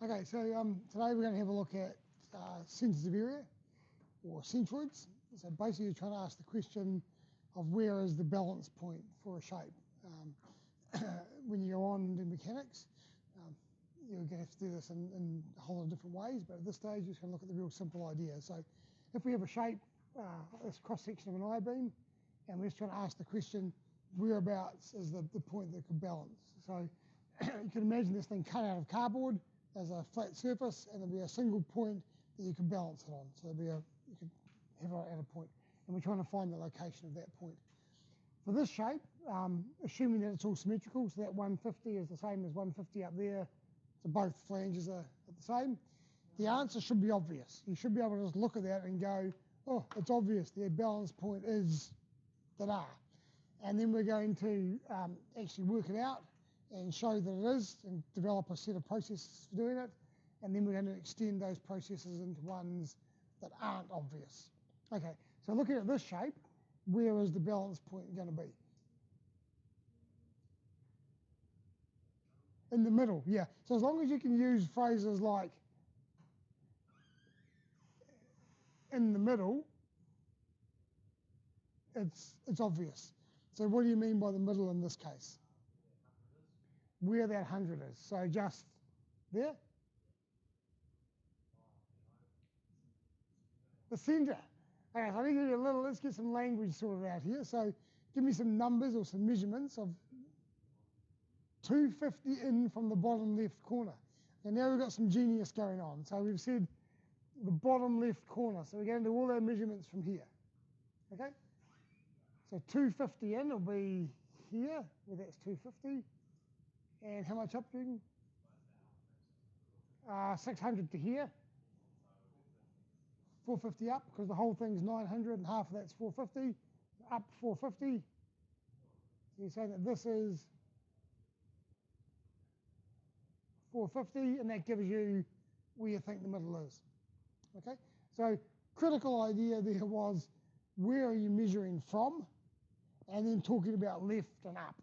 Okay, so today we're going to have a look at centres of area, or centroids. So basically you're trying to ask the question of where is the balance point for a shape. When you go on into mechanics, you're going to have to do this in a whole lot of different ways, but at this stage you're just going to look at the real simple idea. So if we have a shape, this cross-section of an I-beam, and we're just trying to ask the question, whereabouts is the point that could balance? So you can imagine this thing cut out of cardboard as a flat surface, and there'll be a single point that you can balance it on. So you could have it at a point, and we're trying to find the location of that point. For this shape, assuming that it's all symmetrical, so that 150 is the same as 150 up there, so both flanges are the same, the answer should be obvious. You should be able to just look at that and go, oh, it's obvious, their balance point is that R. And then we're going to actually work it out and show that it is, and develop a set of processes for doing it, and then we're going to extend those processes into ones that aren't obvious. Okay, so looking at this shape, where is the balance point going to be? In the middle, yeah. So as long as you can use phrases like in the middle, it's obvious. So what do you mean by the middle in this case? Where that 100 is. So just there? The centre. Okay, so I need to give you let's get some language sorted out here. So give me some numbers or some measurements of 250 in from the bottom left corner. And now we've got some genius going on. So we've said the bottom left corner. So we're going to do all our measurements from here. Okay? So 250 in will be here, where that's 250. And how much up do you 600 to here. 450 up, because the whole thing's 900 and half of that's 450. Up 450. So you're saying that this is 450, and that gives you where you think the middle is. Okay? So critical idea there was, where are you measuring from? And then talking about left and up.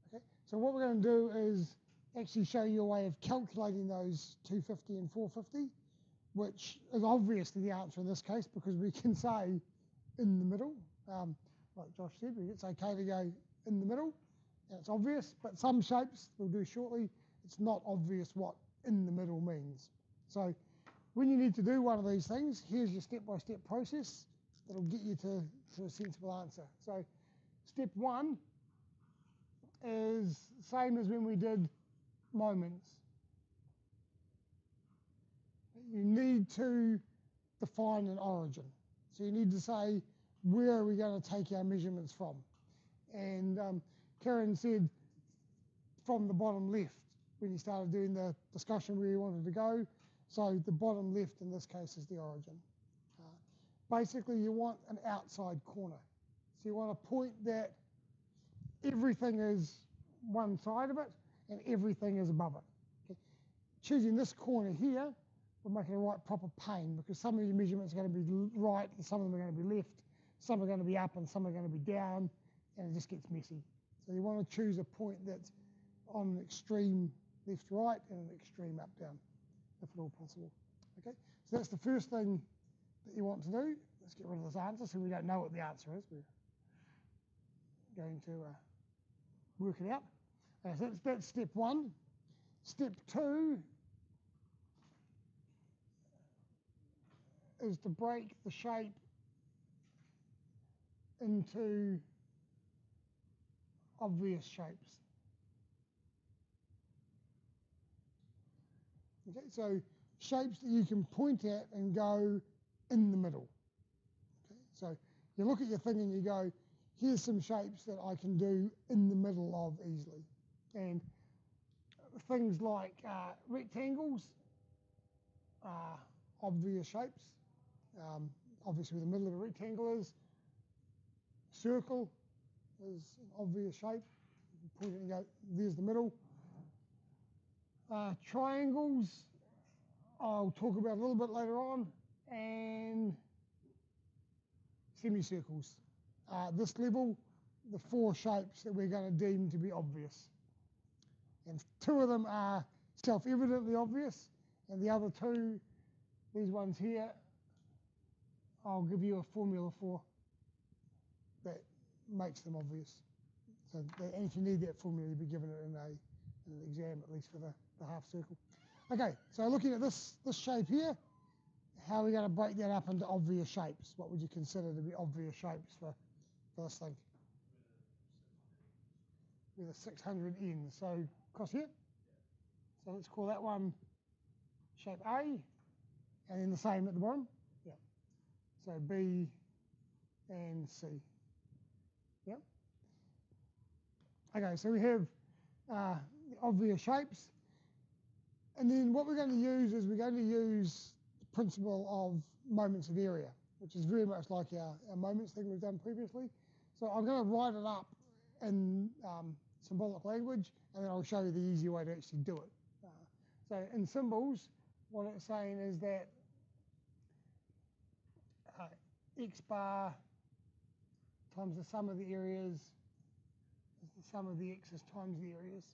Okay? So what we're going to do is actually show you a way of calculating those 250 and 450, which is obviously the answer in this case, because we can say in the middle. Like Josh said, it's okay to go in the middle, and it's obvious, but some shapes we'll do shortly, it's not obvious what in the middle means. So when you need to do one of these things, here's your step-by-step process that'll get you to a sensible answer. So step one is same as when we did moments. You need to define an origin. So you need to say, where are we going to take our measurements from? And Karen said from the bottom left when you started doing the discussion where you wanted to go. So the bottom left in this case is the origin. Basically you want an outside corner. So you want a point that everything is one side of it and everything is above it. Okay? Choosing this corner here, we're making a right proper pain, because some of your measurements are going to be right and some of them are going to be left, some are going to be up and some are going to be down, and it just gets messy. So you want to choose a point that's on an extreme left-right and an extreme up-down, if at all possible. Okay, so that's the first thing that you want to do. Let's get rid of this answer so we don't know what the answer is. We're going to work it out. Okay, so that's step one. Step two is to break the shape into obvious shapes. Okay, so shapes that you can point at and go in the middle. Okay, so you look at your thing and you go, here's some shapes that I can do in the middle of easily. And things like rectangles are obvious shapes. Obviously where the middle of a rectangle is. Circle is an obvious shape. You point it and go, there's the middle. Triangles, I'll talk about a little bit later on, and semicircles. This level, the four shapes that we're going to deem to be obvious. And two of them are self-evidently obvious, and the other two, these ones here, I'll give you a formula for that makes them obvious. So, and if you need that formula, you'll be given it in an exam, at least for the half circle. Okay, so looking at this shape here, how are we going to break that up into obvious shapes? What would you consider to be obvious shapes for this thing? With a 600 in. So, across here. So let's call that one shape A, and then the same at the bottom. Yeah. So B and C. Yeah. Okay, so we have obvious shapes. And then what we're going to use is we're going to use the principle of moments of area, which is very much like our moments thing we've done previously. So I'm going to write it up in symbolic language, and then I'll show you the easy way to actually do it. So in symbols, what it's saying is that x bar times the sum of the areas is the sum of the x's times the areas,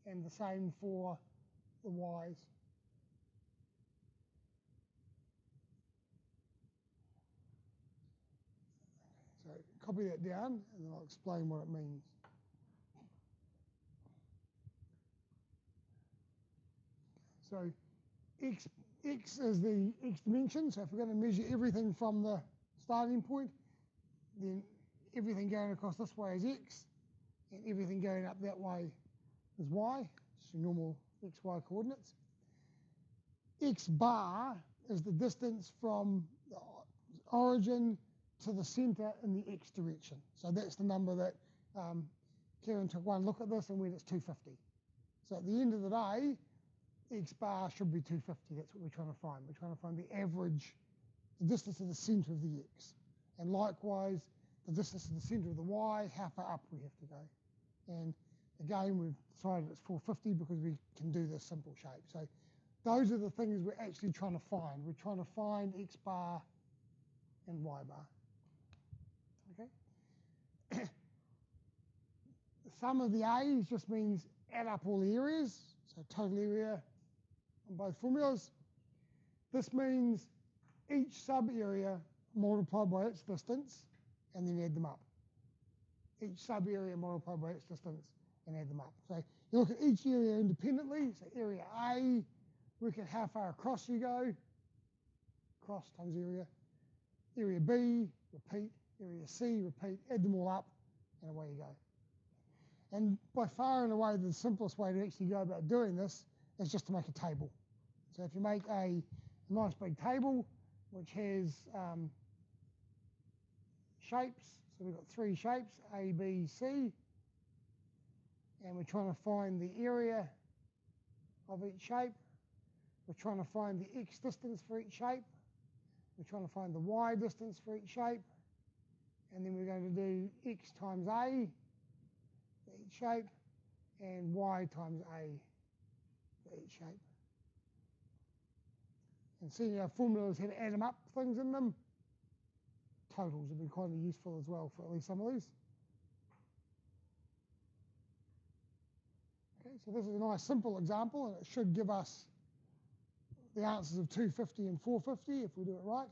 and the same for the y's. So copy that down, and then I'll explain what it means. So x is the x dimension, so if we're going to measure everything from the starting point, then everything going across this way is x, and everything going up that way is y, it's your normal xy coordinates. X bar is the distance from the origin to the centre in the x direction. So that's the number that Karen took one look at this and went, it's 250. So at the end of the day, x bar should be 250. That's what we're trying to find. We're trying to find the average, the distance to the centre of the x. And likewise, the distance to the centre of the y, how far up we have to go. And again, we've decided it's 450 because we can do this simple shape. So those are the things we're actually trying to find. We're trying to find x bar and y bar. Okay. The sum of the a's just means add up all the areas. So total area on both formulas. This means each sub-area multiplied by its distance, and then add them up. Each sub-area multiplied by its distance, and add them up. So you look at each area independently. So area A, work out how far across you go. Cross times area. Area B, repeat. Area C, repeat. Add them all up, and away you go. And by far and away, the simplest way to actually go about doing this is just to make a table. So if you make a nice big table, which has shapes, so we've got 3 shapes, A, B, C, and we're trying to find the area of each shape. We're trying to find the x distance for each shape. We're trying to find the y distance for each shape. And then we're going to do x times A for each shape, and y times A for each shape. And seeing our formulas had to add them up, things in them, totals would be kind of useful as well for at least some of these. Okay, so this is a nice simple example, and it should give us the answers of 250 and 450 if we do it right.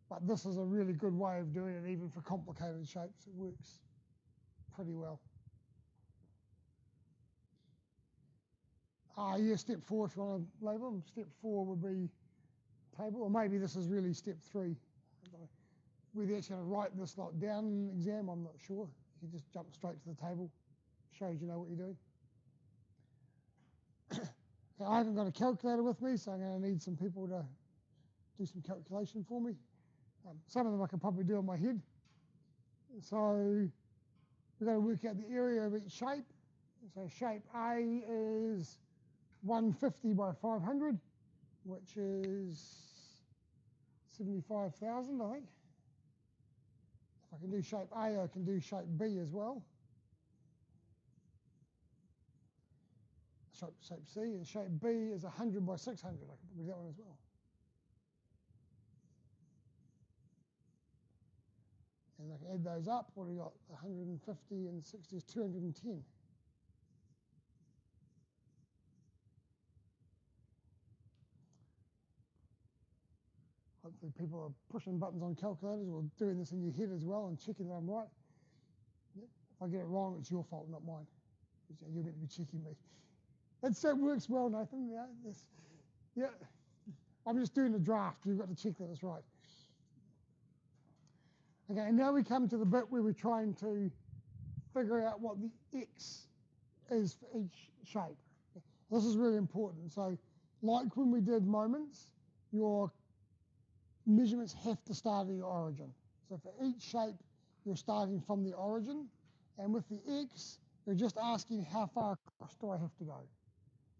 But this is a really good way of doing it, even for complicated shapes. It works pretty well. Yeah, step 4, if you want to label them. Step 4 would be table, or maybe this is really step 3. Whether you're actually going to write this lot down in an exam, I'm not sure. You can just jump straight to the table. Shows you know what you're doing. I haven't got a calculator with me, so I'm going to need some people to do some calculation for me. Some of them I can probably do in my head. So we've got to work out the area of each shape. So shape A is 150 by 500, which is 75,000, I think. If I can do shape A, I can do shape B as well. Shape C, and shape B is 100 by 600. I can probably do that one as well. And I can add those up. What do we got? 150 and 60 is 210. hopefully people are pushing buttons on calculators or doing this in your head as well and checking that I'm right. Yep. If I get it wrong, it's your fault, not mine. You're meant to be checking me. That works well, Nathan. Yeah. I'm just doing the draft. You've got to check that it's right. Okay, and now we come to the bit where we're trying to figure out what the x is for each shape. This is really important. So, like when we did moments, your measurements have to start at your origin. So for each shape, you're starting from the origin, and with the x, you're just asking how far across do I have to go.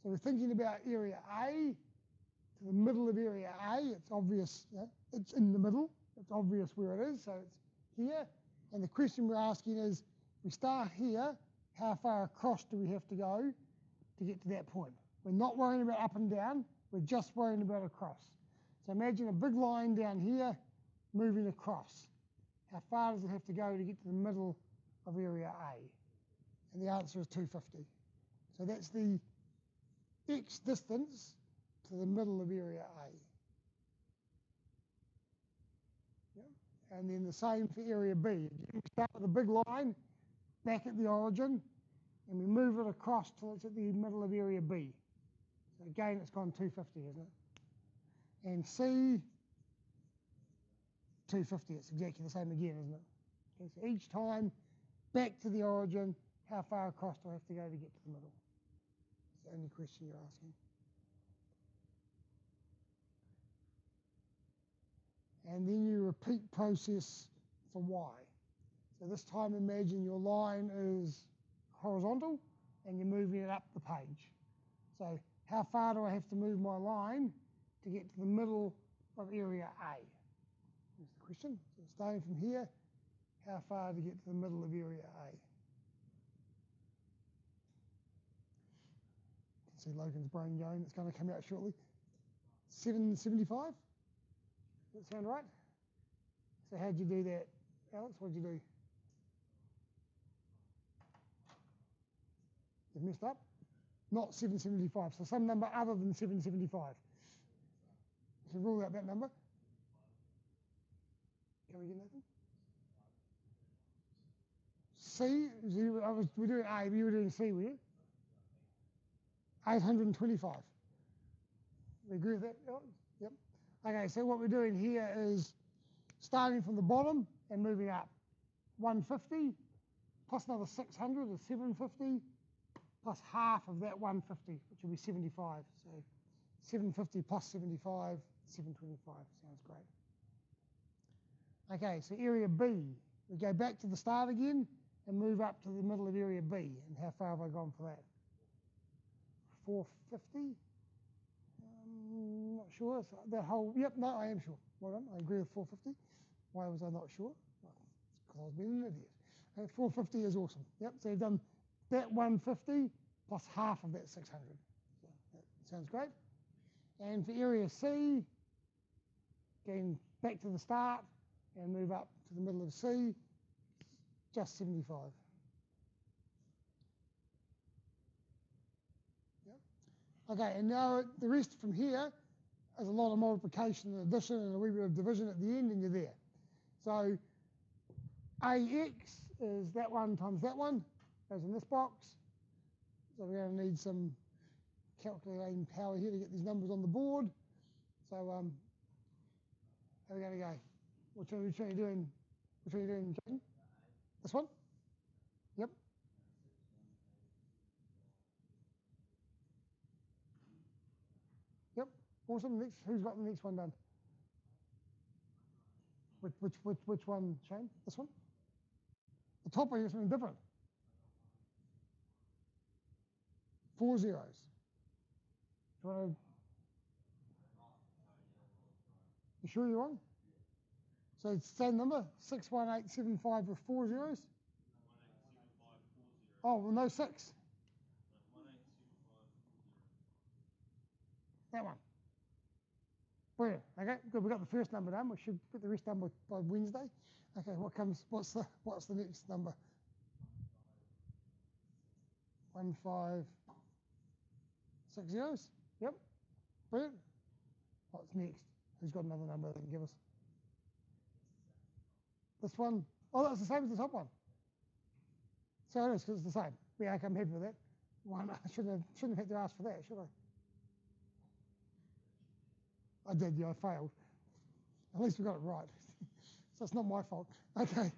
So we're thinking about area A to the middle of area A. It's obvious, it's in the middle. It's obvious where it is, so it's here. And the question we're asking is, we start here, how far across do we have to go to get to that point? We're not worrying about up and down, we're just worrying about across. So imagine a big line down here moving across. How far does it have to go to get to the middle of area A? And the answer is 250. So that's the x distance to the middle of area A. Yeah. And then the same for area B. You start with a big line back at the origin, and we move it across till it's at the middle of area B. So again, it's gone 250, isn't it? And C, 250, it's exactly the same again, isn't it? Okay, so each time, back to the origin, how far across do I have to go to get to the middle? It's the only question you're asking. And then you repeat process for Y. So this time imagine your line is horizontal and you're moving it up the page. So how far do I have to move my line to get to the middle of area A? Here's the question. So starting from here, how far to get to the middle of area A? You can see Logan's brain going. It's going to come out shortly. 775? Does that sound right? So how'd you do that, Alex? What'd you do? You've messed up? Not 775, so some number other than 775. So rule out that number. Can we get nothing? C, we're doing A, but you were doing C, were you? 825. We agree with that, Alex? Yep. Okay, so what we're doing here is starting from the bottom and moving up. 150 plus another 600 is 750 plus half of that 150, which will be 75. So 750 plus 75, 725. Sounds great. Okay, so area B. We go back to the start again and move up to the middle of area B. And how far have I gone for that? 450? Not sure. So that whole, yep, no, I am sure. Well done, I agree with 450. Why was I not sure? Well, it's because I was being an idiot. 450 is awesome. Yep, so you've done that 150 plus half of that 600. So that sounds great. And for area C, going back to the start and move up to the middle of C, just 75. Yep. Okay, and now the rest from here is a lot of multiplication and addition and a wee bit of division at the end, and you're there. So AX is that one times that one, goes in this box. So we're going to need some calculating power here to get these numbers on the board. So how are we going to go? Which one are you doing? Which one are you doing, Jaden? This one? Yep. Yep. Awesome. Next, who's got the next one done? Which one, Shane? This one? The top one is something different. 4 zeros. Do you want to? You sure you're on? So it's the same number, 61875 with 4 zeros? Oh, well, no 6. That one. Brilliant. Okay, good. We got the first number done. We should get the rest done by Wednesday. Okay, what's the next number? 1560. Yep. Brilliant. What's next? Who's got another number they can give us? This one? Oh, that's the same as the top one. So it is, because it's the same. Yeah, okay, I'm happy with that. One, I shouldn't have had to ask for that, should I? I did, yeah, I failed. At least we got it right. So it's not my fault. Okay,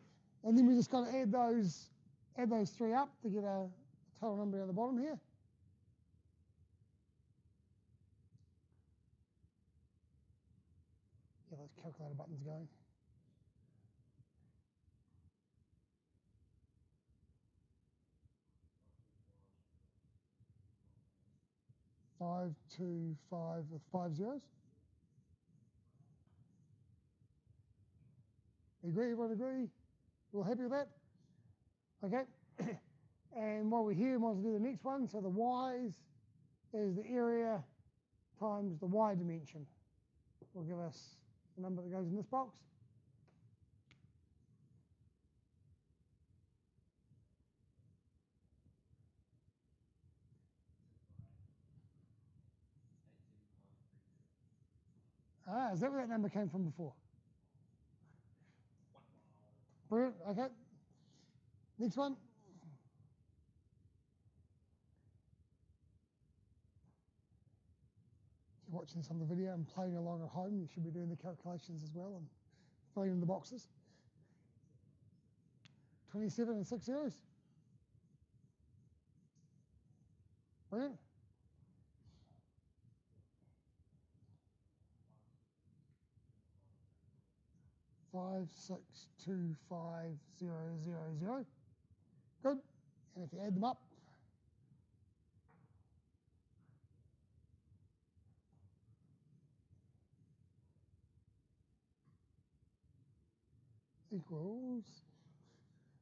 and then we just got to add those three up to get a total number at the bottom here. Yeah, those calculator buttons going. Five, 2, 5 with 5 zeros. Agree? Everyone agree? We're all happy with that? Okay. And while we're here, we might as well do the next one. So the y's is the area times the y dimension. Will give us the number that goes in this box. Ah, is that where that number came from before? Brilliant. Okay. Next one. If you're watching this on the video and playing along at home, you should be doing the calculations as well and filling in the boxes. 27 and 6 zeros. Brilliant. 5, 6, 2, 5, 0, 0, 0. Good. And if you add them up, equals.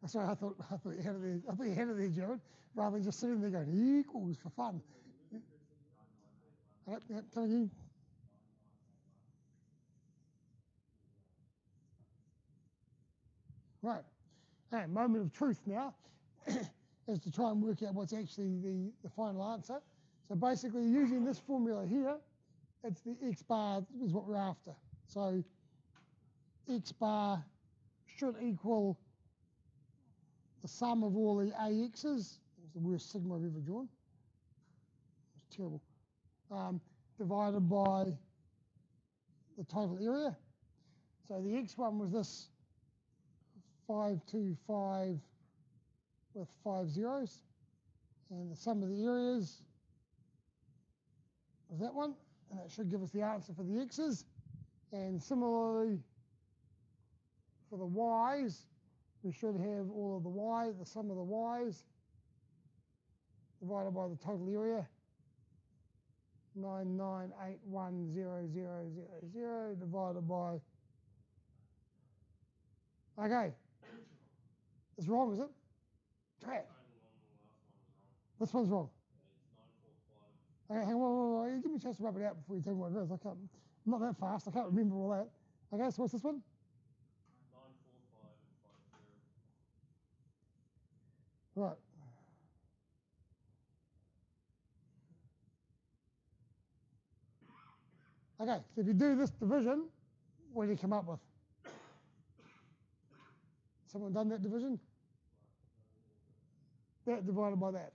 Sorry, I thought you had it there, Jared, rather than just sitting there going equals for fun. Yep, tell you. Right. And moment of truth now is to try and work out what's actually the final answer. So basically, using this formula here, it's the x bar is what we're after. So x bar should equal the sum of all the AX's. It's the worst sigma I've ever drawn. It's terrible. Divided by the total area. So the x one was this 525 with 5 zeros. And the sum of the areas was that one. And that should give us the answer for the x's. And similarly, for the y's, we should have all of the y, the sum of the y's, divided by the total area, 9981000 divided by. Okay, it's wrong, is it? Trash. This one's wrong. Okay, hang on, give me a chance to rub it out before you tell me what it is. I'm not that fast. I can't remember all that. Okay, so what's this one? 945 and 50. Right. Okay, so if you do this division, what do you come up with? Someone done that division? That divided by that.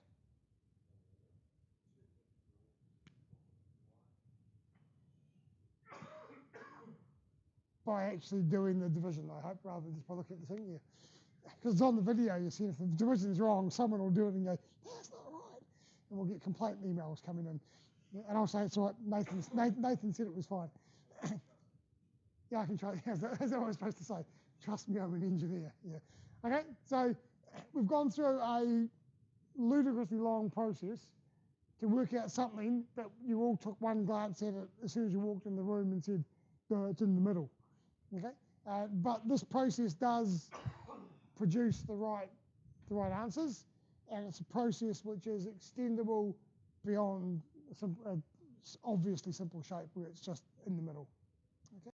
By actually doing the division, I hope, rather than just by looking at the thing here. Because it's on the video, you see, if the division is wrong, someone will do it and go, that's not right. And we'll get complaint emails coming in. And I'll say, it's all right, Nathan said it was fine. Yeah, I can try, as I was supposed to say. Trust me, I'm an engineer. Yeah. Okay, so we've gone through a ludicrously long process to work out something that you all took one glance at it as soon as you walked in the room and said, it's in the middle. Okay, but this process does produce the right answers, and it's a process which is extendable beyond obviously simple shape where it's just in the middle.